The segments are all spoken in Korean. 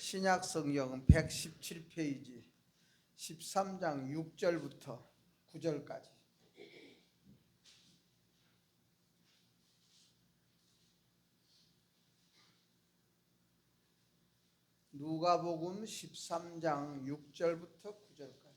신약 성경 117페이지 13장 6절부터 9절까지. 누가복음 13장 6절부터 9절까지.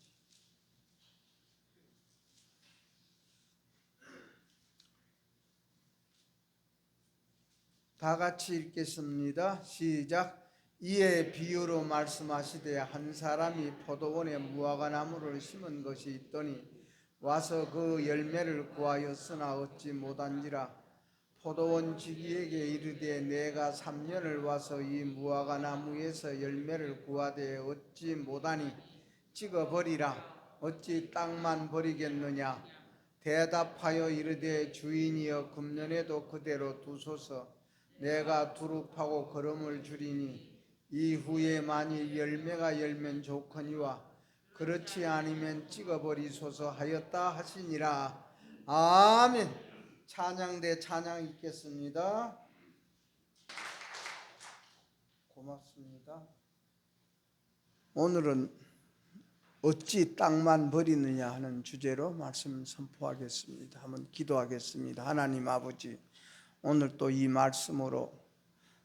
다 같이 읽겠습니다. 시작. 이에 비유로 말씀하시되 한 사람이 포도원에 무화과나무를 심은 것이 있더니 와서 그 열매를 구하였으나 얻지 못한지라. 포도원 지기에게 이르되 내가 3년을 와서 이 무화과나무에서 열매를 구하되 얻지 못하니 찍어버리라. 어찌 땅만 버리겠느냐. 대답하여 이르되 주인이여 금년에도 그대로 두소서. 내가 두릅하고 거름을 주리니 이후에 만일 열매가 열면 좋거니와 그렇지 않으면 찍어버리소서 하였다 하시니라. 아멘. 찬양대 찬양 읽겠습니다. 고맙습니다. 오늘은 어찌 땅만 버리느냐 하는 주제로 말씀 선포하겠습니다. 한번 기도하겠습니다. 하나님 아버지, 오늘 또 이 말씀으로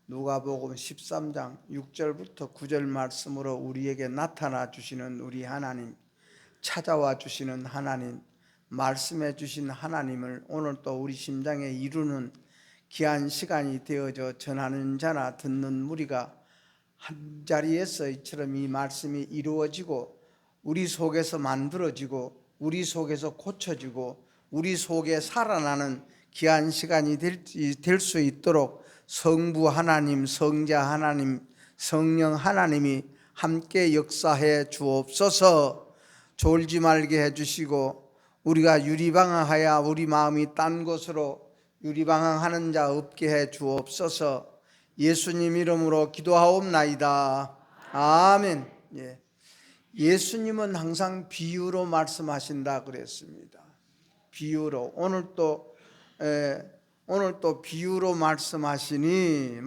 누가복음 13장 6절부터 9절 말씀으로 우리에게 나타나 주시는 우리 하나님, 찾아와 주시는 하나님, 말씀해 주신 하나님을 오늘 또 우리 심장에 이루는 귀한 시간이 되어져 전하는 자나 듣는 무리가 한 자리에서 이처럼 이 말씀이 이루어지고 우리 속에서 만들어지고 우리 속에서 고쳐지고 우리 속에 살아나는 귀한 시간이 될 수 있도록 성부 하나님, 성자 하나님, 성령 하나님이 함께 역사해 주옵소서. 졸지 말게 해주시고 우리가 유리방황하여 우리 마음이 딴 곳으로 유리방황하는 자 없게 해 주옵소서. 예수님 이름으로 기도하옵나이다. 아멘. 예수님은 항상 비유로 말씀하신다 그랬습니다. 비유로. 오늘 또 비유로 말씀하시니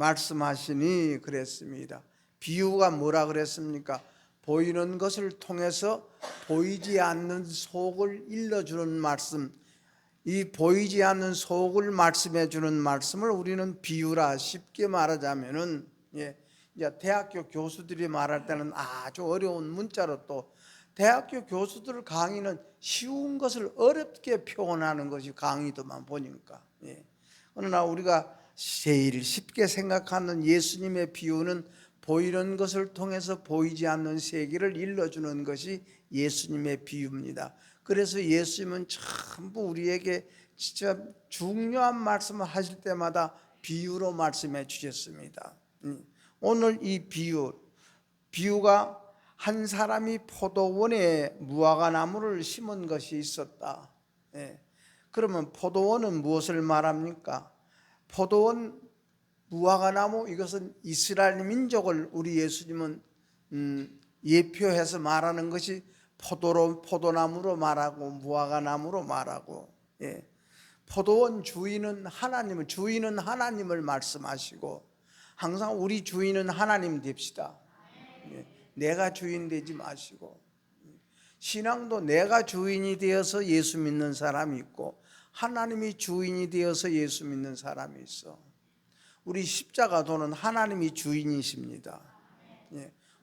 그랬습니다. 비유가 뭐라 그랬습니까? 보이는 것을 통해서 보이지 않는 속을 일러주는 말씀, 이 보이지 않는 속을 말씀해 주는 말씀을 우리는 비유라. 쉽게 말하자면은 이제 대학교 교수들이 말할 때는 아주 어려운 문자로, 또 대학교 교수들 강의는 쉬운 것을 어렵게 표현하는 것이 강의도만 보니까. 그러나 우리가 제일 쉽게 생각하는 예수님의 비유는 보이는 것을 통해서 보이지 않는 세계를 일러주는 것이 예수님의 비유입니다. 그래서 예수님은 전부 우리에게 진짜 중요한 말씀을 하실 때마다 비유로 말씀해 주셨습니다. 오늘 이 비유가 한 사람이 포도원에 무화과나무를 심은 것이 있었다. 그러면 포도원은 무엇을 말합니까? 포도원, 무화과나무, 이것은 이스라엘 민족을 우리 예수님은 예표해서 말하는 것이 포도나무로 말하고 무화과나무로 말하고, 포도원 주인은 하나님을 말씀하시고, 항상 우리 주인은 하나님 됩시다. 내가 주인 되지 마시고, 신앙도 내가 주인이 되어서 예수 믿는 사람이 있고 하나님이 주인이 되어서 예수 믿는 사람이 있어. 우리 십자가도는 하나님이 주인이십니다.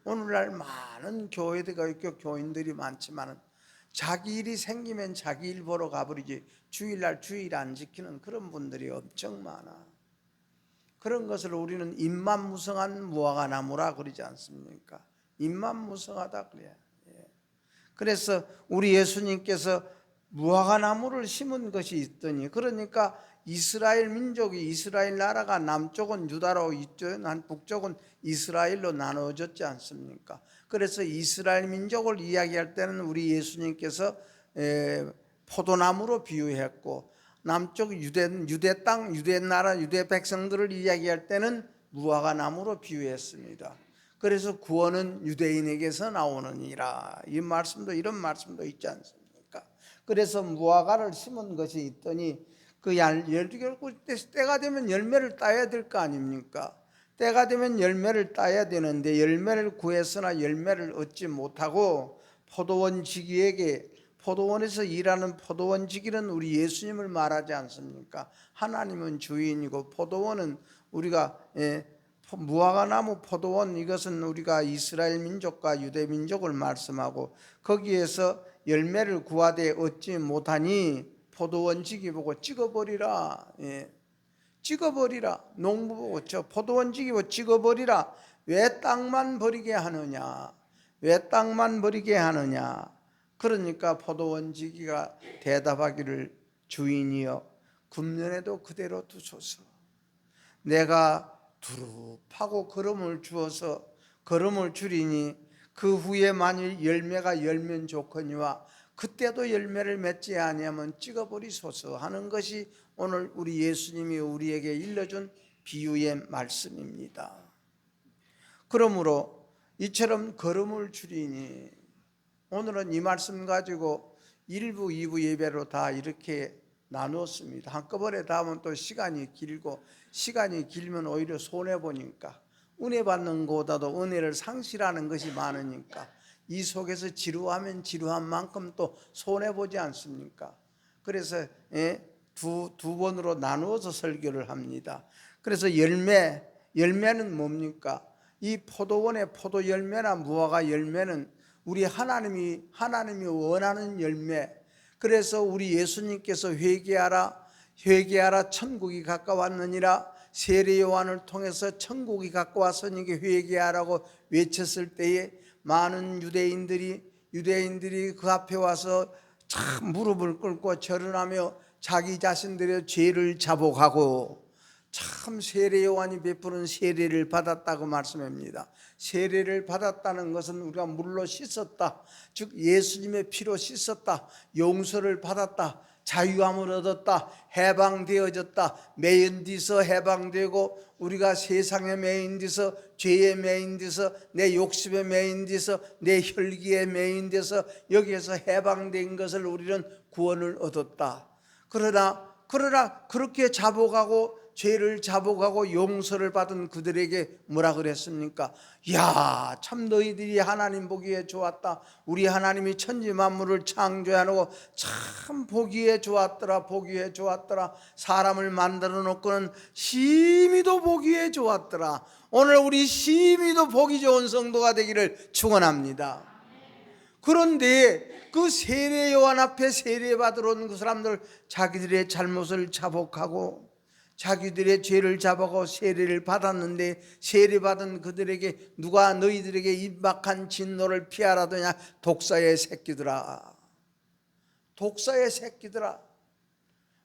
오늘날 많은 교회가 있고 교인들이 많지만 자기 일이 생기면 자기 일 보러 가버리지 주일날 주일 안 지키는 그런 분들이 엄청 많아. 그런 것을 우리는 입만무성한 무화과나무라 그러지 않습니까? 입만무성하다 그래요. 그래서 우리 예수님께서 무화과나무를 심은 것이 있더니, 그러니까 이스라엘 민족이, 이스라엘 나라가 남쪽은 유다로 북쪽은 이스라엘로 나누어졌지 않습니까? 그래서 이스라엘 민족을 이야기할 때는 우리 예수님께서 포도나무로 비유했고, 남쪽 유대 땅, 유대 나라, 유대 백성들을 이야기할 때는 무화과나무로 비유했습니다. 그래서 구원은 유대인에게서 나오느니라. 이 말씀도, 이런 말씀도 있지 않습니까? 그래서 무화과를 심은 것이 있더니 그 12개월 때가 되면 열매를 따야 될 거 아닙니까? 때가 되면 열매를 따야 되는데 열매를 구했으나 열매를 얻지 못하고 포도원지기에게, 포도원에서 일하는 포도원지기는 우리 예수님을 말하지 않습니까? 하나님은 주인이고 포도원은 우리가 무화과나무 포도원, 이것은 우리가 이스라엘 민족과 유대 민족을 말씀하고 거기에서 열매를 구하되 얻지 못하니 포도원지기 보고 찍어버리라. 찍어버리라. 농부 보고 저 포도원지기 보고 찍어버리라. 왜 땅만 버리게 하느냐? 왜 땅만 버리게 하느냐? 그러니까 포도원지기가 대답하기를 주인이여 금년에도 그대로 두소서. 내가 두루 파고 거름을 주어서 거름을 주리니 그 후에 만일 열매가 열면 좋거니와 그때도 열매를 맺지 아니하면 찍어버리소서 하는 것이 오늘 우리 예수님이 우리에게 일러준 비유의 말씀입니다. 그러므로 이처럼 거름을 주리니, 오늘은 이 말씀 가지고 1부, 2부 예배로 다 이렇게 나누었습니다. 한꺼번에 다 하면 또 시간이 길고, 시간이 길면 오히려 손해보니까, 은혜 받는 것보다도 은혜를 상실하는 것이 많으니까 이 속에서 지루하면 지루한 만큼 또 손해보지 않습니까? 그래서 두 번으로 나누어서 설교를 합니다. 그래서 열매는 뭡니까? 이 포도원의 포도 열매나 무화과 열매는 우리 하나님이 원하는 열매. 그래서 우리 예수님께서 회개하라 천국이 가까웠느니라, 세례 요한을 통해서 천국이 가까웠으니 회개하라고 외쳤을 때에 많은 유대인들이 그 앞에 와서 참 무릎을 꿇고 절은하며 자기 자신들의 죄를 자복하고, 참 세례 요한이 베푸는 세례를 받았다고 말씀합니다. 세례를 받았다는 것은 우리가 물로 씻었다, 즉 예수님의 피로 씻었다, 용서를 받았다, 자유함을 얻었다, 해방되어졌다, 매인 뒤서 해방되고 우리가 세상의 매인 뒤서, 죄의 매인 뒤서, 내 욕심의 매인 뒤서, 내 혈기의 매인 뒤서 여기에서 해방된 것을 우리는 구원을 얻었다. 그러나 그렇게 자복하고 죄를 자복하고 용서를 받은 그들에게 뭐라 그랬습니까? 야, 참 너희들이 하나님 보기에 좋았다. 우리 하나님이 천지 만물을 창조하고 참 보기에 좋았더라. 보기에 좋았더라. 사람을 만들어 놓고는 심히도 보기에 좋았더라. 오늘 우리 심히도 보기 좋은 성도가 되기를 축원합니다. 그런데 그 세례 요한 앞에 세례 받으러 온 그 사람들, 자기들의 잘못을 자복하고 자기들의 죄를 잡아고 세례를 받았는데, 세례받은 그들에게 누가 너희들에게 임박한 진노를 피하라더냐? 독사의 새끼들아, 독사의 새끼들아,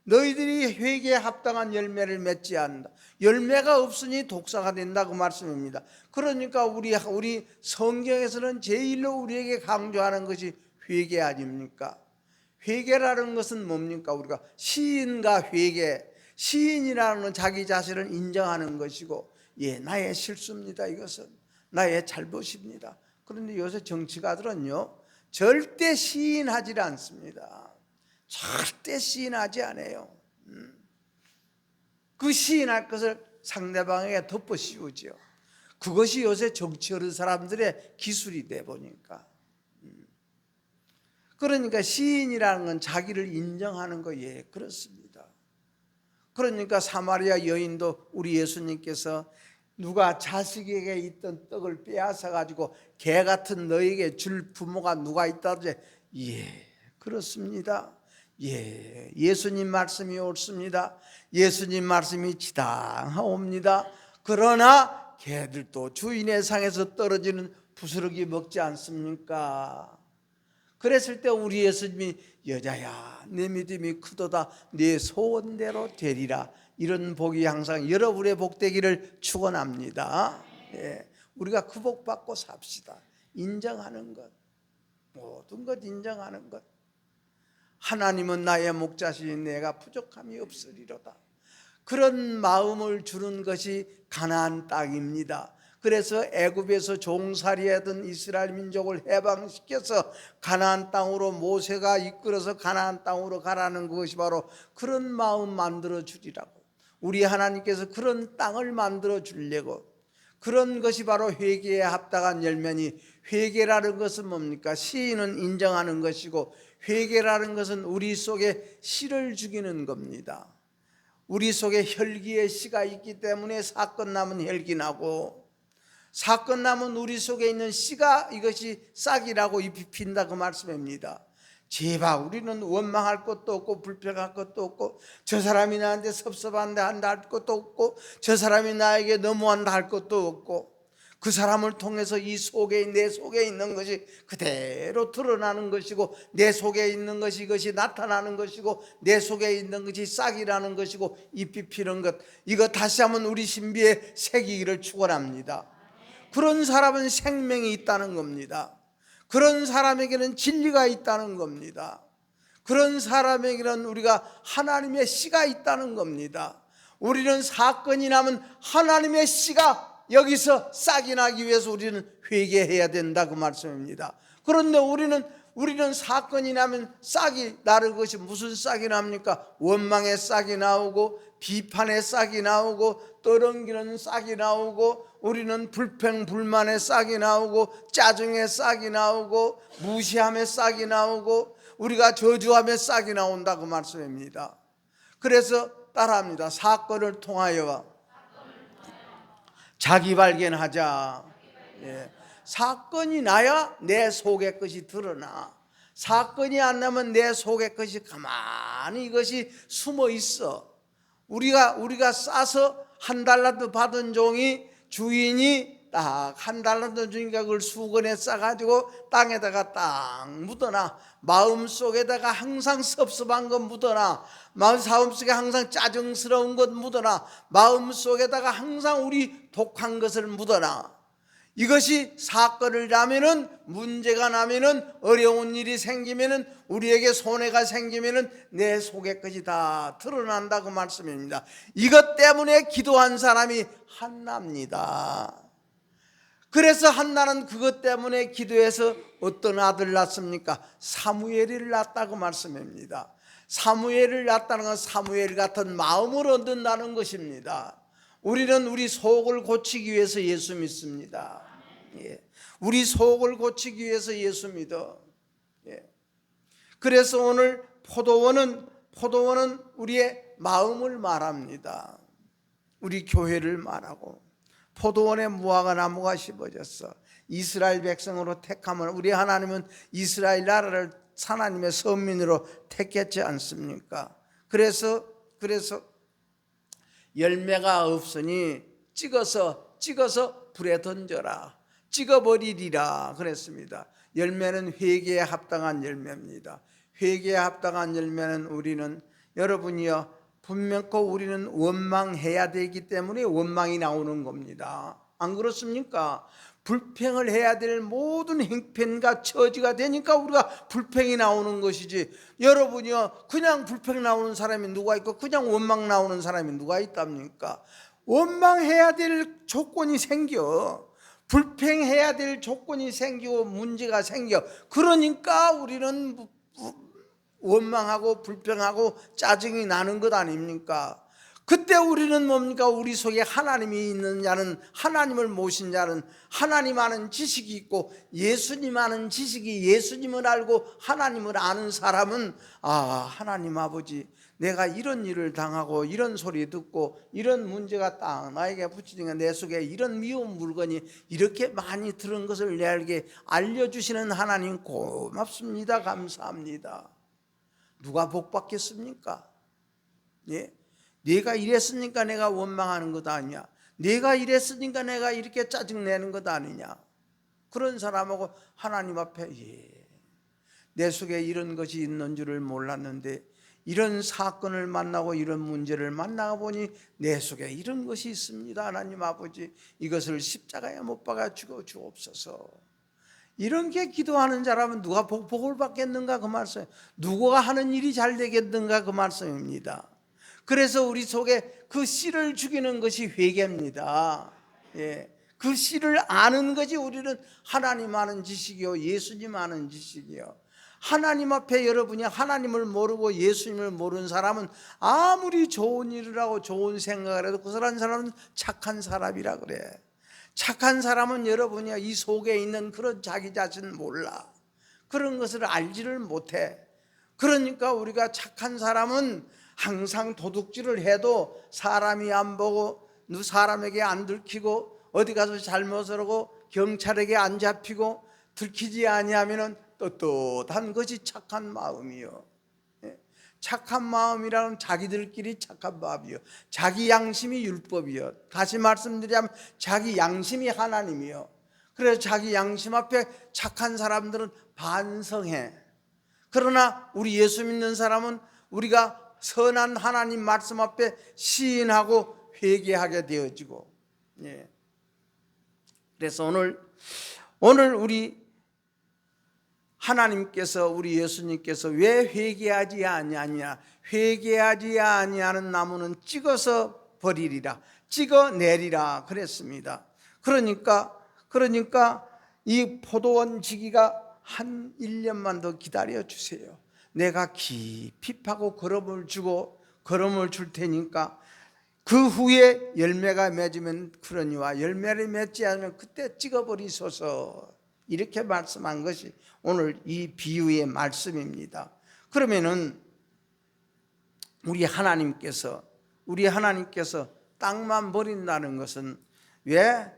너희들이 회개에 합당한 열매를 맺지 않는다. 열매가 없으니 독사가 된다고 말씀입니다. 그러니까 우리 성경에서는 제일로 우리에게 강조하는 것이 회개 아닙니까? 회개라는 것은 뭡니까? 우리가 시인과 회개, 시인이라는 건 자기 자신을 인정하는 것이고, 나의 실수입니다, 이것은 나의 잘못입니다. 그런데 요새 정치가들은요 절대 시인하지 않습니다. 절대 시인하지 않아요. 그 시인할 것을 상대방에게 덮어 씌우죠. 그것이 요새 정치하는 사람들의 기술이 돼 보니까. 그러니까 시인이라는 건 자기를 인정하는 거예요. 그렇습니다. 그러니까 사마리아 여인도 우리 예수님께서 누가 자식에게 있던 떡을 빼앗아 가지고 개 같은 너에게 줄 부모가 누가 있다지? 그렇습니다. 예수님 말씀이 옳습니다. 예수님 말씀이 지당하옵니다. 그러나 개들도 주인의 상에서 떨어지는 부스러기 먹지 않습니까? 그랬을 때 우리 예수님이 여자야, 내 믿음이 크도다, 네 소원대로 되리라, 이런 복이 항상 여러분의 복되기를 축원합니다. 우리가 그 복 받고 삽시다. 인정하는 것, 모든 것 인정하는 것. 하나님은 나의 목자시니 내가 부족함이 없으리로다. 그런 마음을 주는 것이 가나안 땅입니다. 그래서 애굽에서 종살이하던 이스라엘 민족을 해방시켜서 가나안 땅으로 모세가 이끌어서 가나안 땅으로 가라는 것이 바로 그런 마음 만들어 주리라고. 우리 하나님께서 그런 땅을 만들어 주려고 그런 것이 바로 회개에 합당한 열매니, 회개라는 것은 뭡니까? 시인은 인정하는 것이고, 회개라는 것은 우리 속에 씨를 죽이는 겁니다. 우리 속에 혈기의 씨가 있기 때문에 사건 나면 혈기 나고, 사건 나면 우리 속에 있는 씨가 이것이 싹이라고 잎이 핀다, 그 말씀입니다. 제발 우리는 원망할 것도 없고 불평할 것도 없고, 저 사람이 나한테 섭섭한데 한다 할 것도 없고, 저 사람이 나에게 너무한다 할 것도 없고, 그 사람을 통해서 이 속에, 내 속에 있는 것이 그대로 드러나는 것이고, 내 속에 있는 것이 이것이 나타나는 것이고, 내 속에 있는 것이 싹이라는 것이고 잎이 피는 것, 이거 다시 한번 우리 신비에 새기기를 축원합니다. 그런 사람은 생명이 있다는 겁니다. 그런 사람에게는 진리가 있다는 겁니다. 그런 사람에게는 우리가 하나님의 씨가 있다는 겁니다. 우리는 사건이 나면 하나님의 씨가 여기서 싹이 나기 위해서 우리는 회개해야 된다, 그 말씀입니다. 그런데 우리는 사건이 나면 싹이 나는 것이 무슨 싹이 납니까? 원망의 싹이 나오고, 비판의 싹이 나오고, 떠넘기는 싹이 나오고, 우리는 불평 불만의 싹이 나오고, 짜증의 싹이 나오고, 무시함의 싹이 나오고, 우리가 저주함의 싹이 나온다, 그 말씀입니다. 그래서 따라합니다. 사건을 통하여 자기 발견하자. 예. 사건이 나야 내 속의 것이 드러나. 사건이 안 나면 내 속의 것이 가만히 이것이 숨어 있어. 우리가 싸서 $1 받은 종이, 주인이 딱 $1 주니까 그걸 수건에 싸가지고 땅에다가 딱 묻어놔. 마음속에다가 항상 섭섭한 것 묻어놔. 마음속에 항상 짜증스러운 것 묻어놔. 마음속에다가 항상 우리 독한 것을 묻어놔. 이것이 사건을 나면은, 문제가 나면은, 어려운 일이 생기면은, 우리에게 손해가 생기면은 내 속의 것이 다 드러난다, 그 말씀입니다. 이것 때문에 기도한 사람이 한나입니다. 그래서 한나는 그것 때문에 기도해서 어떤 아들 낳습니까? 사무엘을 낳았다고 말씀입니다. 사무엘을 낳았다는 건 사무엘 같은 마음을 얻는다는 것입니다. 우리는 우리 속을 고치기 위해서 예수 믿습니다. 예. 우리 속을 고치기 위해서 예수 믿어. 예. 그래서 오늘 포도원은 우리의 마음을 말합니다. 우리 교회를 말하고, 포도원에 무화과 나무가 심어졌어. 이스라엘 백성으로 택하면, 우리 하나님은 이스라엘 나라를 하나님의 선민으로 택했지 않습니까? 그래서 열매가 없으니 찍어서 불에 던져라, 찍어버리리라 그랬습니다. 열매는 회개에 합당한 열매입니다. 회개에 합당한 열매는 우리는, 여러분이요, 분명코 우리는 원망해야 되기 때문에 원망이 나오는 겁니다. 안 그렇습니까? 불평을 해야 될 모든 행편과 처지가 되니까 우리가 불평이 나오는 것이지, 여러분이요, 그냥 불평 나오는 사람이 누가 있고 그냥 원망 나오는 사람이 누가 있답니까? 원망해야 될 조건이 생겨, 불평해야 될 조건이 생기고 문제가 생겨. 그러니까 우리는 원망하고 불평하고 짜증이 나는 것 아닙니까? 그때 우리는 뭡니까? 우리 속에 하나님이 있는 자는, 하나님을 모신 자는, 하나님 아는 지식이 있고, 예수님 아는 지식이, 예수님을 알고 하나님을 아는 사람은, 하나님 아버지, 내가 이런 일을 당하고 이런 소리 듣고 이런 문제가 딱 나에게 붙이니까 내 속에 이런 미운 물건이 이렇게 많이 들은 것을 내게 알려주시는 하나님 고맙습니다. 감사합니다. 누가 복 받겠습니까? 예? 내가 이랬으니까 내가 원망하는 것 아니냐, 내가 이랬으니까 내가 이렇게 짜증내는 것 아니냐. 그런 사람하고 하나님 앞에, 내 속에 이런 것이 있는 줄을 몰랐는데, 이런 사건을 만나고 이런 문제를 만나 보니 내 속에 이런 것이 있습니다. 하나님 아버지, 이것을 십자가에 못 박아 죽어 주옵소서. 이렇게 기도하는 사람은 누가 복을 받겠는가, 그 말씀. 누구가 하는 일이 잘 되겠는가, 그 말씀입니다. 그래서 우리 속에 그 씨를 죽이는 것이 회개입니다. 예. 그 씨를 아는 것이 우리는 하나님 아는 지식이요, 예수님 아는 지식이요. 하나님 앞에 여러분이 하나님을 모르고 예수님을 모르는 사람은 아무리 좋은 일을 하고 좋은 생각을 해도 그 사람은 착한 사람이라 그래. 착한 사람은 여러분이야 이 속에 있는 그런 자기 자신 몰라. 그런 것을 알지를 못해. 그러니까 우리가 착한 사람은 항상 도둑질을 해도 사람이 안 보고 사람에게 안 들키고 어디 가서 잘못을 하고 경찰에게 안 잡히고 들키지 아니하면은 떳떳한 것이 착한 마음이요. 착한 마음이라는 자기들끼리 착한 마음이요. 자기 양심이 율법이요. 다시 말씀드리자면 자기 양심이 하나님이요. 그래서 자기 양심 앞에 착한 사람들은 반성해. 그러나 우리 예수 믿는 사람은 우리가 선한 하나님 말씀 앞에 시인하고 회개하게 되어지고, 예. 그래서 오늘 우리 하나님께서 우리 예수님께서 왜 회개하지 아니하냐? 회개하지 아니하는 나무는 찍어서 버리리라, 찍어내리라 그랬습니다. 그러니까 이 포도원 지기가 한 1년만 더 기다려 주세요. 내가 깊이 파고 거름을 주고 거름을 줄 테니까 그 후에 열매가 맺으면 그러니와 열매를 맺지 않으면 그때 찍어버리소서. 이렇게 말씀한 것이 오늘 이 비유의 말씀입니다. 그러면은 우리 하나님께서 땅만 버린다는 것은 왜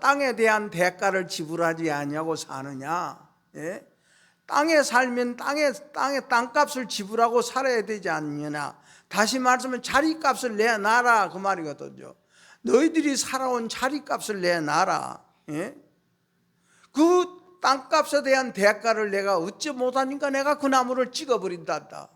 땅에 대한 대가를 지불하지 아니하고 사느냐? 예? 땅에 살면 땅에 땅값을 지불하고 살아야 되지 않느냐? 다시 말하면 자리값을 내놔라 그 말이거든요. 너희들이 살아온 자리값을 내놔라. 예? 그 땅값에 대한 대가를 내가 얻지 못하니까 내가 그 나무를 찍어버린단다.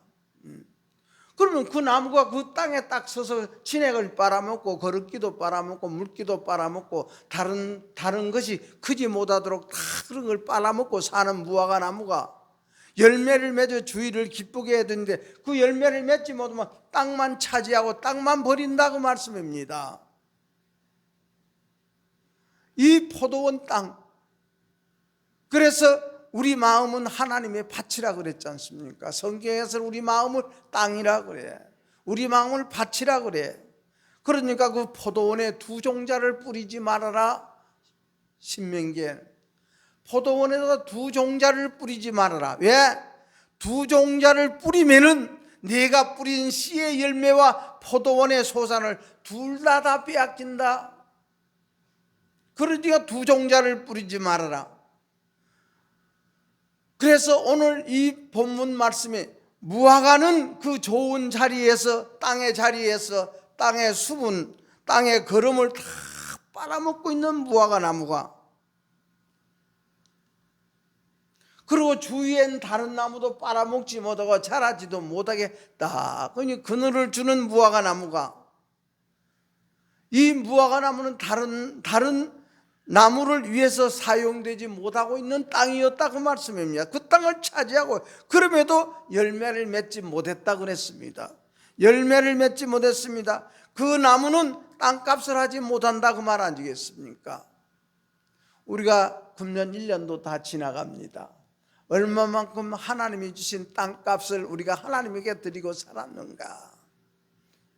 그러면 그 나무가 그 땅에 딱 서서 진액을 빨아먹고 거름기도 빨아먹고 물기도 빨아먹고 다른 것이 크지 못하도록 다 그런 걸 빨아먹고 사는 무화과 나무가 열매를 맺어 주위를 기쁘게 해야 되는데 그 열매를 맺지 못하면 땅만 차지하고 땅만 버린다고 말씀입니다. 이 포도원 땅, 그래서 우리 마음은 하나님의 밭이라 그랬지 않습니까? 성경에서 우리 마음을 땅이라 그래. 우리 마음을 밭이라 그래. 그러니까 그 포도원에 두 종자를 뿌리지 말아라. 신명기에 포도원에다가 두 종자를 뿌리지 말아라. 왜? 두 종자를 뿌리면은 네가 뿌린 씨의 열매와 포도원의 소산을 둘 다 빼앗긴다. 그러니까 두 종자를 뿌리지 말아라. 그래서 오늘 이 본문 말씀에 무화과는 그 좋은 자리에서 땅의 수분, 땅의 거름을 다 빨아먹고 있는 무화과 나무가, 그리고 주위엔 다른 나무도 빨아먹지 못하고 자라지도 못하게 딱 그늘을 주는 무화과 나무가, 이 무화과 나무는 다른 나무를 위해서 사용되지 못하고 있는 땅이었다 그 말씀입니다. 그 땅을 차지하고 그럼에도 열매를 맺지 못했다 그랬습니다. 열매를 맺지 못했습니다. 그 나무는 땅값을 하지 못한다 그 말 아니겠습니까? 우리가 금년 1년도 다 지나갑니다. 얼마만큼 하나님이 주신 땅값을 우리가 하나님에게 드리고 살았는가?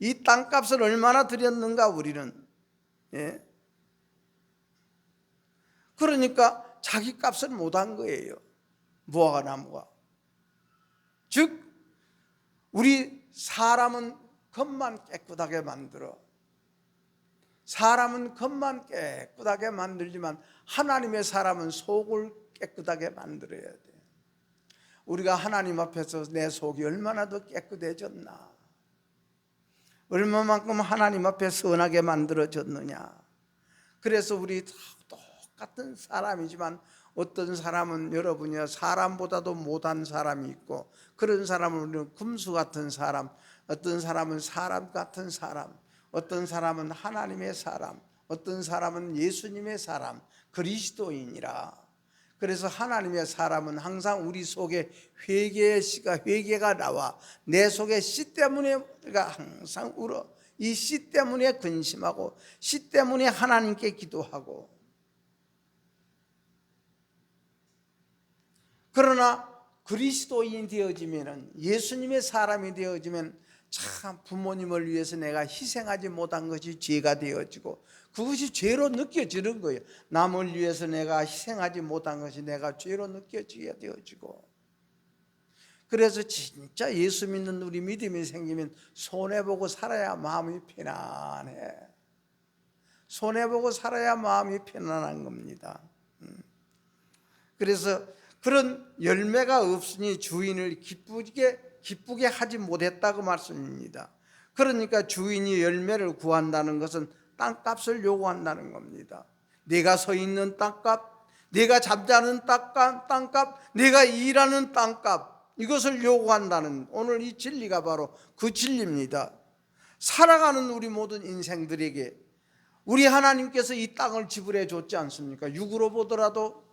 이 땅값을 얼마나 드렸는가 우리는? 예? 그러니까 자기 값을 못한 거예요. 무화과 나무가. 즉 우리 사람은 겉만 깨끗하게 만들어. 사람은 겉만 깨끗하게 만들지만 하나님의 사람은 속을 깨끗하게 만들어야 돼. 우리가 하나님 앞에서 내 속이 얼마나 더 깨끗해졌나, 얼마만큼 하나님 앞에 선하게 만들어졌느냐. 그래서 우리 똑같은 사람이지만 어떤 사람은 여러분이요 사람보다도 못한 사람이 있고, 그런 사람은 우리는 금수 같은 사람, 어떤 사람은 사람 같은 사람, 어떤 사람은 하나님의 사람, 어떤 사람은 예수님의 사람, 그리스도인이라. 그래서 하나님의 사람은 항상 우리 속에 회개가 나와 내 속에 씨 때문에 우리가 항상 울어. 이 씨 때문에 근심하고 씨 때문에 하나님께 기도하고. 그러나 그리스도인이 되어지면, 예수님의 사람이 되어지면 참 부모님을 위해서 내가 희생하지 못한 것이 죄가 되어지고 그것이 죄로 느껴지는 거예요. 남을 위해서 내가 희생하지 못한 것이 내가 죄로 느껴지게 되어지고, 그래서 진짜 예수 믿는 우리 믿음이 생기면 손해보고 살아야 마음이 편안해. 손해보고 살아야 마음이 편안한 겁니다. 그래서 그런 열매가 없으니 주인을 기쁘게 하지 못했다고 말씀입니다. 그러니까 주인이 열매를 구한다는 것은 땅값을 요구한다는 겁니다. 내가 서 있는 땅값, 내가 잠자는 땅값, 내가 일하는 땅값, 이것을 요구한다는, 오늘 이 진리가 바로 그 진리입니다. 살아가는 우리 모든 인생들에게 우리 하나님께서 이 땅을 지불해 줬지 않습니까? 육으로 보더라도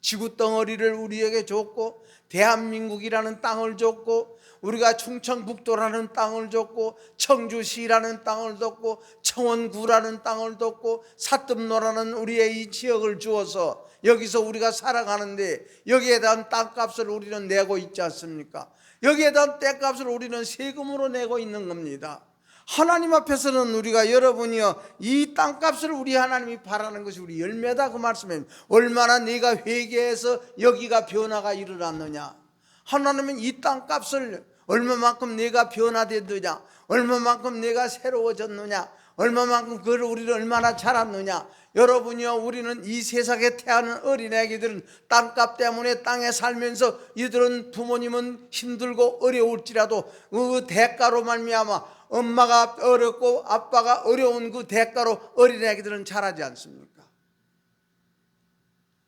지구 덩어리를 우리에게 줬고, 대한민국이라는 땅을 줬고, 우리가 충청북도라는 땅을 줬고, 청주시라는 땅을 줬고, 청원구라는 땅을 줬고, 사뜸로라는 우리의 이 지역을 주어서 여기서 우리가 살아가는데, 여기에 대한 땅값을 우리는 내고 있지 않습니까? 여기에 대한 땅값을 우리는 세금으로 내고 있는 겁니다. 하나님 앞에서는 우리가, 여러분이요, 이 땅값을 우리 하나님이 바라는 것이 우리 열매다, 그 말씀입니다. 얼마나 네가 회개해서 여기가 변화가 일어났느냐, 하나님은 이 땅값을 얼마만큼 내가 변화됐느냐, 얼마만큼 내가 새로워졌느냐, 얼마만큼 그걸 우리를 얼마나 자랐느냐. 여러분이요, 우리는 이 세상에 태어난 어린애기들은 땅값 때문에 땅에 살면서, 이들은 부모님은 힘들고 어려울지라도 그 대가로 말미암아 엄마가 어렵고 아빠가 어려운 그 대가로 어린애기들은 자라지 않습니까?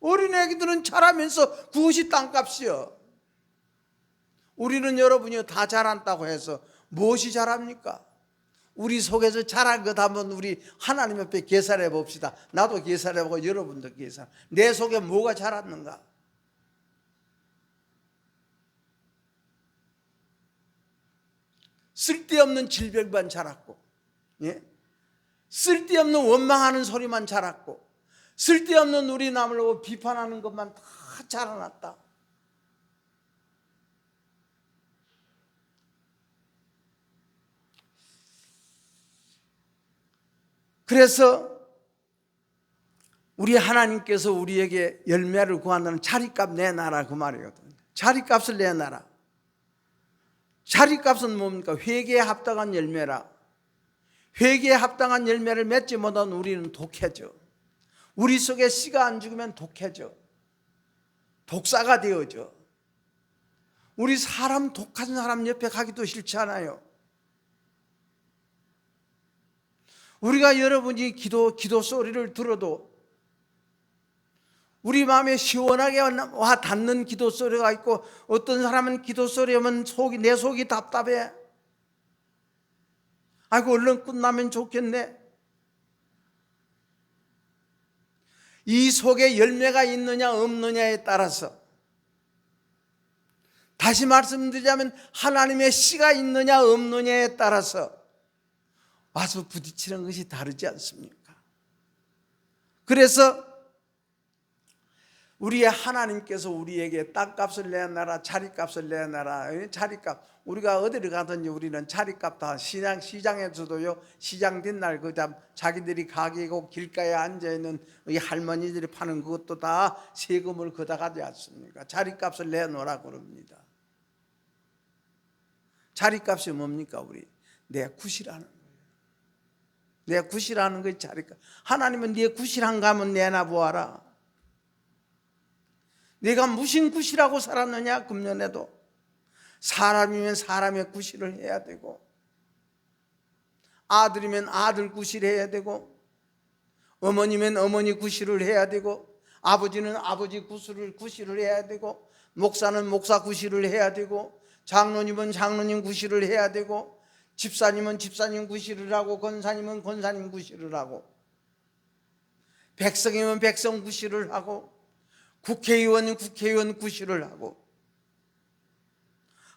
어린애기들은 자라면서 그것이 땅값이요. 우리는, 여러분이요, 다 자란다고 해서 무엇이 자랍니까? 우리 속에서 자란 것 한번 우리 하나님 앞에 계산해 봅시다. 나도 계산해 보고 여러분도 계산. 내 속에 뭐가 자랐는가? 쓸데없는 질병만 자랐고, 예? 쓸데없는 원망하는 소리만 자랐고, 쓸데없는 우리 남을 보고 비판하는 것만 다 자라났다. 그래서 우리 하나님께서 우리에게 열매를 구한다는 자리값 내놔라, 그 말이거든요. 자리값을 내놔라. 자리값은 뭡니까? 회개에 합당한 열매라. 회개에 합당한 열매를 맺지 못한 우리는 독해져. 우리 속에 씨가 안 죽으면 독해져. 독사가 되어져. 우리 사람, 독한 사람 옆에 가기도 싫지 않아요. 우리가, 여러분이 기도 소리를 들어도 우리 마음에 시원하게 와 닿는 기도 소리가 있고, 어떤 사람은 기도 소리 하면 내 속이 답답해. 아이고, 얼른 끝나면 좋겠네. 이 속에 열매가 있느냐 없느냐에 따라서, 다시 말씀드리자면 하나님의 씨가 있느냐 없느냐에 따라서 와서 부딪히는 것이 다르지 않습니까? 그래서 우리의 하나님께서 우리에게 땅값을 내놔라, 자리값을 내놔라. 자리값, 우리가 어디를 가든지 우리는 자리값 다, 시장에서도요, 시장 뒷날 자기들이 가게고 길가에 앉아있는 이 할머니들이 파는 그것도 다 세금을 걷어가지 않습니까? 자리값을 내놓으라 그럽니다. 자리값이 뭡니까? 우리 내 굿이라는 거예요. 내 굿이라는 것이 자리값. 하나님은 네 굿이란 거 하면 내놔 보아라. 내가 무슨 굿이라고 살았느냐? 금년에도 사람이면 사람의 굿을 해야 되고, 아들이면 아들 굿을 해야 되고, 어머니면 어머니 굿을 해야 되고, 아버지는 아버지 굿을 해야 되고, 목사는 목사 굿을 해야 되고, 장로님은 장로님 굿을 해야 되고, 집사님은 집사님 굿을 하고, 권사님은 권사님 굿을 하고, 백성이면 백성 굿을 하고, 국회의원은 국회의원 굿을 하고,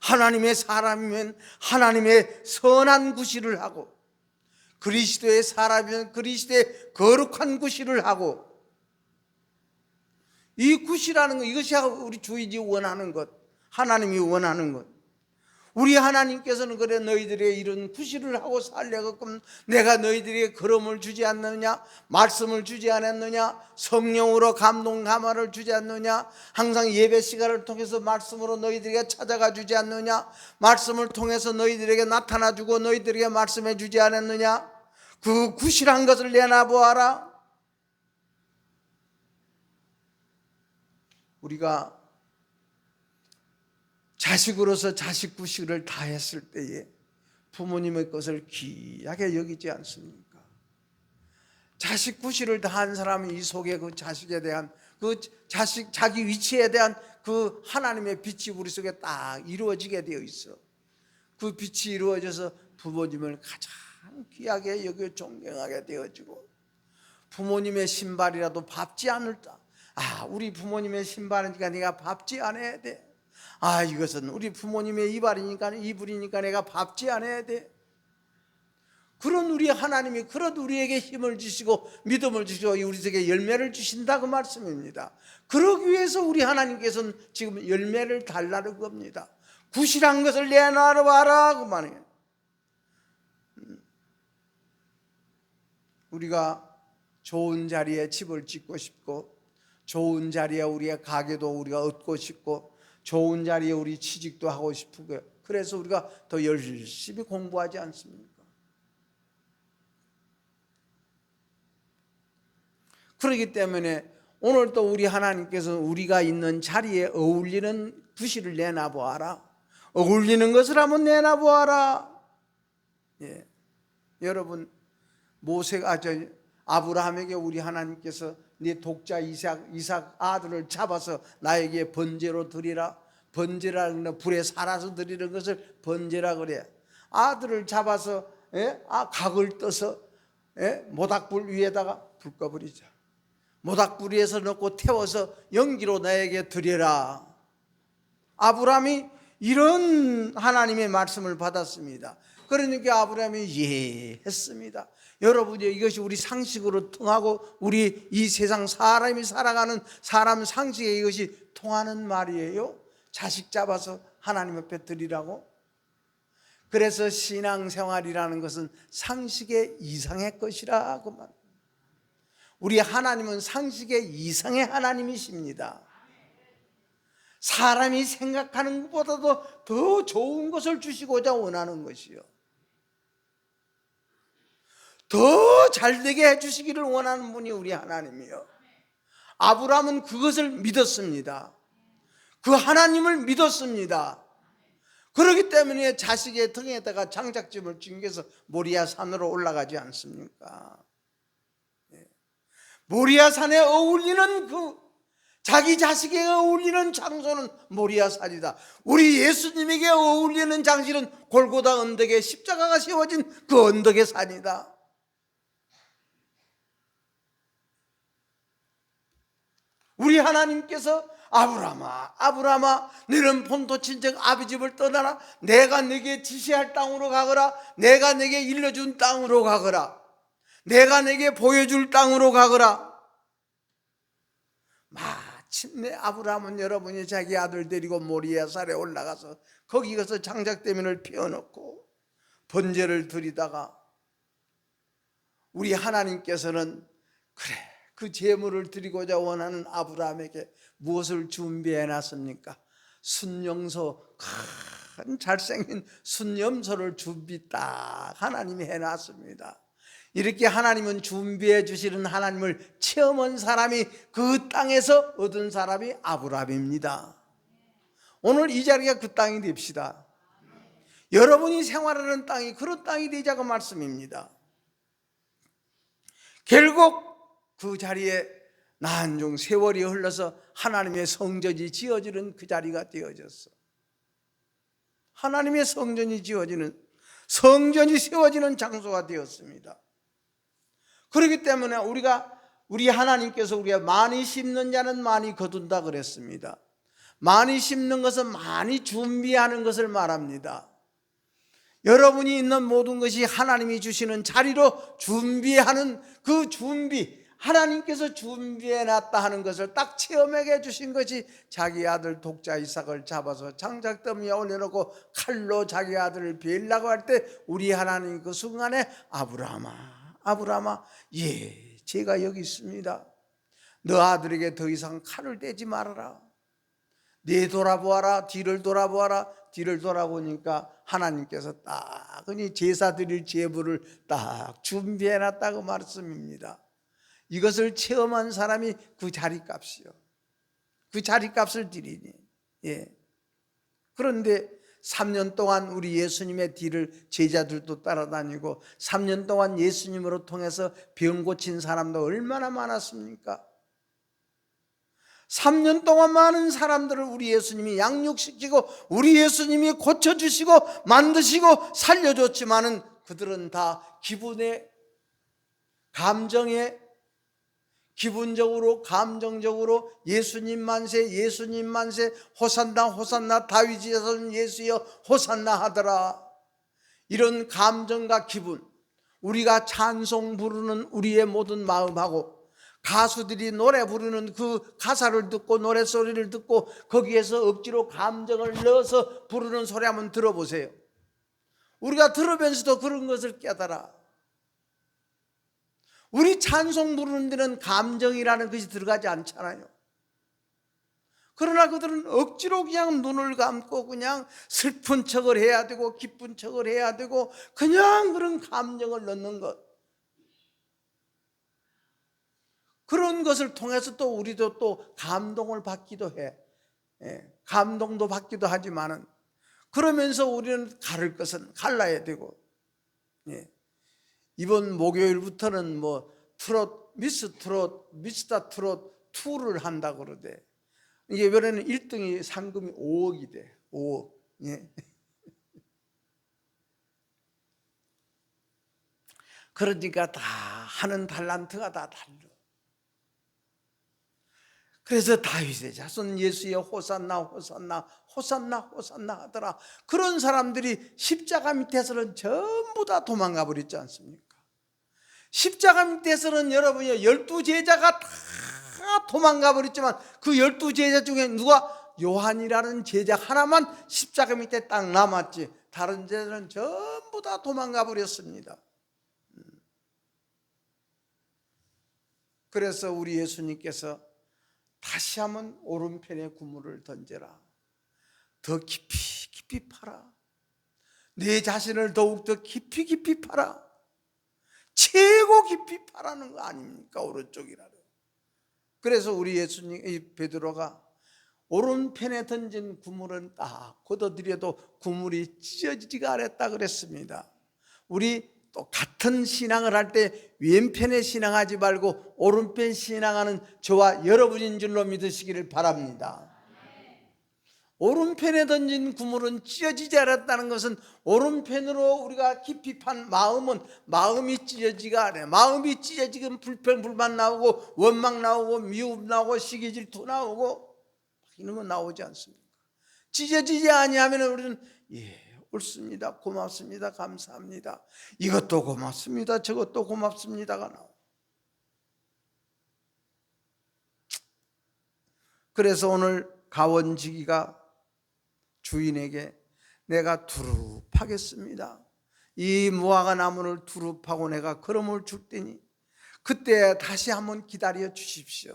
하나님의 사람이면 하나님의 선한 굿을 하고, 그리스도의 사람이면 그리스도의 거룩한 굿을 하고, 이 굿이라는 것, 이것이 우리 주인이 원하는 것, 하나님이 원하는 것. 우리 하나님께서는 그래 너희들의 이런 구실을 하고 살려고 내가 너희들에게 걸음을 주지 않느냐, 말씀을 주지 않았느냐, 성령으로 감동 감화를 주지 않느냐, 항상 예배 시간을 통해서 말씀으로 너희들에게 찾아가 주지 않느냐, 말씀을 통해서 너희들에게 나타나 주고 너희들에게 말씀해 주지 않았느냐. 그 구실한 것을 내놔보아라. 우리가 자식으로서 자식 구실을 다 했을 때에 부모님의 것을 귀하게 여기지 않습니까? 자식 구실을 다 한 사람이 이 속에 그 자식에 대한 그 자식 자기 위치에 대한 그 하나님의 빛이 우리 속에 딱 이루어지게 되어 있어. 그 빛이 이루어져서 부모님을 가장 귀하게 여겨 존경하게 되어지고, 부모님의 신발이라도 밟지 않을다. 우리 부모님의 신발이니까 내가 밟지 않아야 돼. 이것은 우리 부모님의 이불이니까 내가 밟지 않아야 돼. 그런 우리 하나님이 그런 우리에게 힘을 주시고 믿음을 주시고 우리에게 열매를 주신다 그 말씀입니다. 그러기 위해서 우리 하나님께서는 지금 열매를 달라는 겁니다. 구실한 것을 내놔라 그 말이에요. 우리가 좋은 자리에 집을 짓고 싶고, 좋은 자리에 우리의 가게도 우리가 얻고 싶고, 좋은 자리에 우리 취직도 하고 싶고, 그래서 우리가 더 열심히 공부하지 않습니까? 그렇기 때문에 오늘도 우리 하나님께서는 우리가 있는 자리에 어울리는 구실을 내놔보아라. 어울리는 것을 한번 내놔보아라. 예. 여러분, 아브라함에게 우리 하나님께서 네 독자 이삭 아들을 잡아서 나에게 번제로 드리라. 번제라는 불에 살아서 드리는 것을 번제라 그래. 아들을 잡아서 각을 떠서 모닥불 위에다가 불 꺼버리자. 모닥불 위에서 넣고 태워서 연기로 나에게 드려라. 아브라함이 이런 하나님의 말씀을 받았습니다. 그러니까 아브라함이 예 했습니다. 여러분이 이것이 우리 상식으로 통하고 우리 이 세상 사람이 살아가는 사람 상식에 이것이 통하는 말이에요. 자식 잡아서 하나님 앞에 드리라고. 그래서 신앙생활이라는 것은 상식의 이상의 것이라고 말합니다. 우리 하나님은 상식의 이상의 하나님이십니다. 사람이 생각하는 것보다도 더 좋은 것을 주시고자 원하는 것이요, 더 잘되게 해주시기를 원하는 분이 우리 하나님이요. 아브라함은 그것을 믿었습니다. 그 하나님을 믿었습니다. 그렇기 때문에 자식의 등에다가 장작집을 찡겨서 모리아 산으로 올라가지 않습니까? 모리아 산에 어울리는 자기 자식에게 어울리는 장소는 모리아 산이다. 우리 예수님에게 어울리는 장실은 골고다 언덕에 십자가가 세워진 그 언덕의 산이다. 우리 하나님께서 아브라함아 너는 본토 친척 아비 집을 떠나라. 내가 네게 지시할 땅으로 가거라. 내가 네게 일러준 땅으로 가거라. 내가 네게 보여줄 땅으로 가거라. 마침내 아브라함은 여러분이 자기 아들 데리고 모리아 산에 올라가서 거기 가서 장작대면을 피워놓고 번제를 드리다가 우리 하나님께서는 그래 그 제물을 드리고자 원하는 아브라함에게 무엇을 준비해 놨습니까? 순영소, 큰 잘생긴 순염소를 준비 딱 하나님이 해놨습니다. 이렇게 하나님은 준비해 주시는 하나님을 체험한 사람이 그 땅에서 얻은 사람이 아브라함입니다. 오늘 이 자리가 그 땅이 됩시다. 여러분이 생활하는 땅이 그런 땅이 되자고 말씀입니다. 결국 그 자리에 나한중 세월이 흘러서 하나님의 성전이 지어지는 그 자리가 되어졌어. 하나님의 성전이 지어지는, 성전이 세워지는 장소가 되었습니다. 그렇기 때문에 우리 하나님께서 우리가 많이 심는 자는 많이 거둔다 그랬습니다. 많이 심는 것은 많이 준비하는 것을 말합니다. 여러분이 있는 모든 것이 하나님이 주시는 자리로 준비하는 그 준비, 하나님께서 준비해놨다 하는 것을 딱 체험하게 해주신 것이 자기 아들 독자 이삭을 잡아서 장작더미에 올려놓고 칼로 자기 아들을 베려고 할 때 우리 하나님 그 순간에 아브라함아 아브라함아 예 제가 여기 있습니다. 너 아들에게 더 이상 칼을 떼지 말아라. 네 돌아보아라. 뒤를 돌아보아라. 뒤를 돌아보니까 하나님께서 딱 제사 드릴 제물을 딱 준비해놨다고 말씀입니다. 이것을 체험한 사람이 그 자리값이요. 그 자리값을 드리니. 예. 그런데 3년 동안 우리 예수님의 뒤를 제자들도 따라다니고 3년 동안 예수님으로 통해서 병 고친 사람도 얼마나 많았습니까? 3년 동안 많은 사람들을 우리 예수님이 양육시키고 우리 예수님이 고쳐주시고 만드시고 살려줬지만은 그들은 다 기분의 감정에 기분적으로 감정적으로 예수님 만세 예수님 만세 호산나 호산나 다윗의 자손 예수여 호산나 하더라. 이런 감정과 기분, 우리가 찬송 부르는 우리의 모든 마음하고 가수들이 노래 부르는 그 가사를 듣고 노래소리를 듣고 거기에서 억지로 감정을 넣어서 부르는 소리 한번 들어보세요. 우리가 들으면서도 그런 것을 깨달아. 우리 찬송 부르는 데는 감정이라는 것이 들어가지 않잖아요. 그러나 그들은 억지로 그냥 눈을 감고 그냥 슬픈 척을 해야 되고 기쁜 척을 해야 되고 그냥 그런 감정을 넣는 것, 그런 것을 통해서 또 우리도 또 감동을 받기도 해. 감동도 받기도 하지만은 그러면서 우리는 가를 것은 갈라야 되고, 이번 목요일부터는 뭐 트롯, 미스 트롯, 미스터 트롯 2를 한다 그러대. 이게 이번에는 1등이 상금이 5억이 돼. 5억. 예. 그러니까 다 하는 달란트가 다 달라. 그래서 다윗의 자손 예수의 호산나 호산나 호산나 호산나 하더라. 그런 사람들이 십자가 밑에서는 전부 다 도망가 버렸지 않습니까? 십자가 밑에서는 여러분이 12제자가 다 도망가 버렸지만 그 12제자 중에 누가 요한이라는 제자 하나만 십자가 밑에 딱 남았지. 다른 제자는 전부 다 도망가 버렸습니다. 그래서 우리 예수님께서 다시 한번 오른편에 그물을 던져라. 더 깊이 깊이 파라. 내 자신을 더욱더 깊이 깊이 파라. 최고 깊이 파라는 거 아닙니까? 오른쪽이라도. 그래서 우리 예수님 베드로가 오른편에 던진 그물은 딱 걷어들여도 그물이 찢어지지가 않았다 그랬습니다. 우리 또 같은 신앙을 할 때 왼편에 신앙하지 말고 오른편 신앙하는 저와 여러분인 줄로 믿으시기를 바랍니다. 오른편에 던진 그물은 찢어지지 않았다는 것은 오른편으로 우리가 깊이 판 마음은 마음이 찢어지가 않아요. 마음이 찢어지면 불평 불만 나오고 원망 나오고 미움 나오고 시기 질투 나오고 이런 건 나오지 않습니까? 찢어지지 아니하면 우리는 옳습니다. 고맙습니다. 감사합니다. 이것도 고맙습니다. 저것도 고맙습니다가 나와요. 그래서 오늘 가원지기가 주인에게 내가 두릅하겠습니다. 이 무화과 나무를 두릅하고 내가 거름을 줄 테니 그때 다시 한번 기다려 주십시오.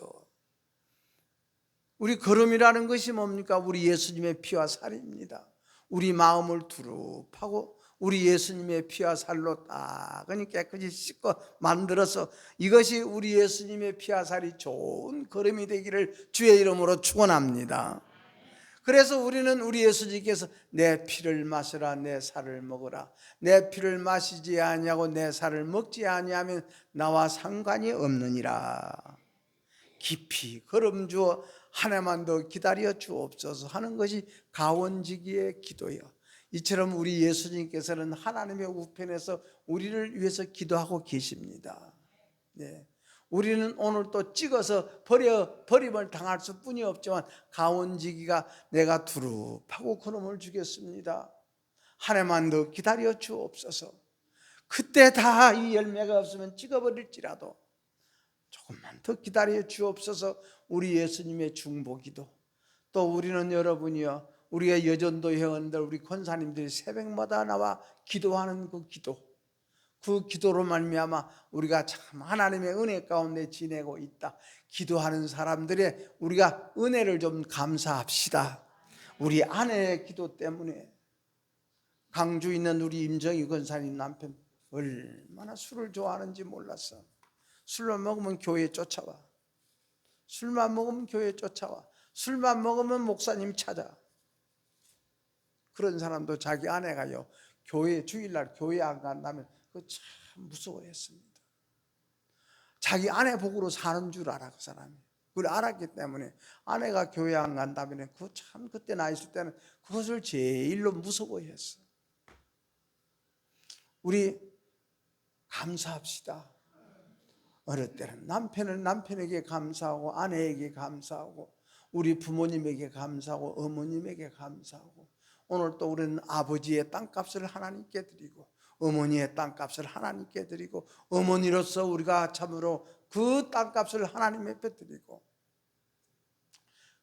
우리 거름이라는 것이 뭡니까? 우리 예수님의 피와 살입니다. 우리 마음을 두릅하고 우리 예수님의 피와 살로 따끈히 깨끗이 씻고 만들어서 이것이 우리 예수님의 피와 살이 좋은 거름이 되기를 주의 이름으로 축원합니다. 그래서 우리는 우리 예수님께서 내 피를 마시라 내 살을 먹으라. 내 피를 마시지 아니하고 내 살을 먹지 아니하면 나와 상관이 없느니라. 깊이 걸음 주어 하나만 더 기다려 주옵소서 하는 것이 가원지기의 기도요. 이처럼 우리 예수님께서는 하나님의 우편에서 우리를 위해서 기도하고 계십니다. 우리는 오늘 또 찍어서 버림을 당할 수뿐이 없지만 가원지기가 내가 두릅하고 거름을 주겠습니다. 하나만 더 기다려 주옵소서. 그때 다 이 열매가 없으면 찍어버릴지라도 조금만 더 기다려 주옵소서. 우리 예수님의 중보기도, 또 우리는 여러분이요, 우리의 여전도 회원들, 우리 권사님들이 새벽마다 나와 기도하는 그 기도, 그 기도로 말미암아 우리가 참 하나님의 은혜 가운데 지내고 있다. 기도하는 사람들의 우리가 은혜를 좀 감사합시다. 우리 아내의 기도 때문에 강주 있는 우리 임정희 권사님 남편 얼마나 술을 좋아하는지 몰랐어. 술만 먹으면 교회에 쫓아와. 술만 먹으면 교회에 쫓아와. 술만 먹으면 목사님 찾아. 그런 사람도 자기 아내가요, 교회 주일날 교회 안 간다면 그거 참 무서워했습니다. 자기 아내 복으로 사는 줄 알아, 그 사람이. 그걸 알았기 때문에 아내가 교회 안 간다면 그거 참, 그때 나 있을 때는 그것을 제일로 무서워했어. 우리 감사합시다. 어릴 때는 남편은 남편에게 감사하고, 아내에게 감사하고, 우리 부모님에게 감사하고, 어머님에게 감사하고, 오늘 또 우리는 아버지의 땅값을 하나님께 드리고, 어머니의 땅값을 하나님께 드리고, 어머니로서 우리가 참으로 그 땅값을 하나님 앞에 드리고,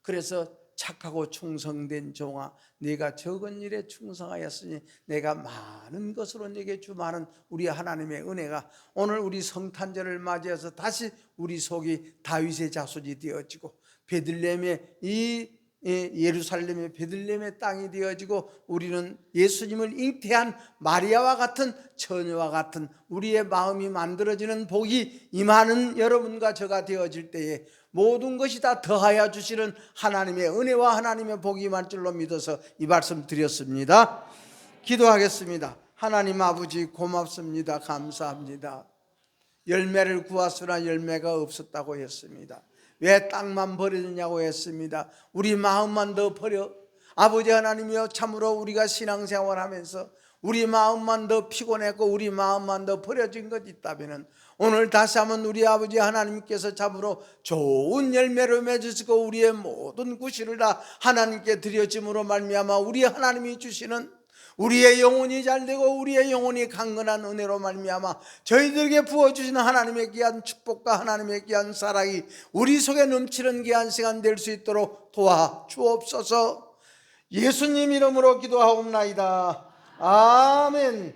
그래서 착하고 충성된 종아, 네가 적은 일에 충성하였으니 내가 많은 것으로 네게 주마는 우리 하나님의 은혜가 오늘 우리 성탄절을 맞이해서 다시 우리 속이 다윗의 자손이 되어지고, 베들레헴의 예루살렘의 베들레헴의 땅이 되어지고, 우리는 예수님을 잉태한 마리아와 같은 처녀와 같은 우리의 마음이 만들어지는 복이 임하는 여러분과 저가 되어질 때에 모든 것이 다 더하여 주시는 하나님의 은혜와 하나님의 복이 임할 줄로 믿어서 이 말씀 드렸습니다. 기도하겠습니다. 하나님 아버지, 고맙습니다. 감사합니다. 열매를 구하으나 열매가 없었다고 했습니다. 왜 땅만 버려졌냐고 했습니다. 우리 마음만 더 버려. 아버지 하나님이여, 참으로 우리가 신앙생활하면서 우리 마음만 더 피곤했고 우리 마음만 더 버려진 것 있다면 오늘 다시 한번 우리 아버지 하나님께서 참으로 좋은 열매를 맺으시고 우리의 모든 구실을 다 하나님께 드려짐으로 말미암아 우리 하나님이 주시는 우리의 영혼이 잘되고 우리의 영혼이 강건한 은혜로 말미암아 저희들에게 부어주시는 하나님의 귀한 축복과 하나님의 귀한 사랑이 우리 속에 넘치는 귀한 시간 될 수 있도록 도와주옵소서. 예수님 이름으로 기도하옵나이다. 아멘.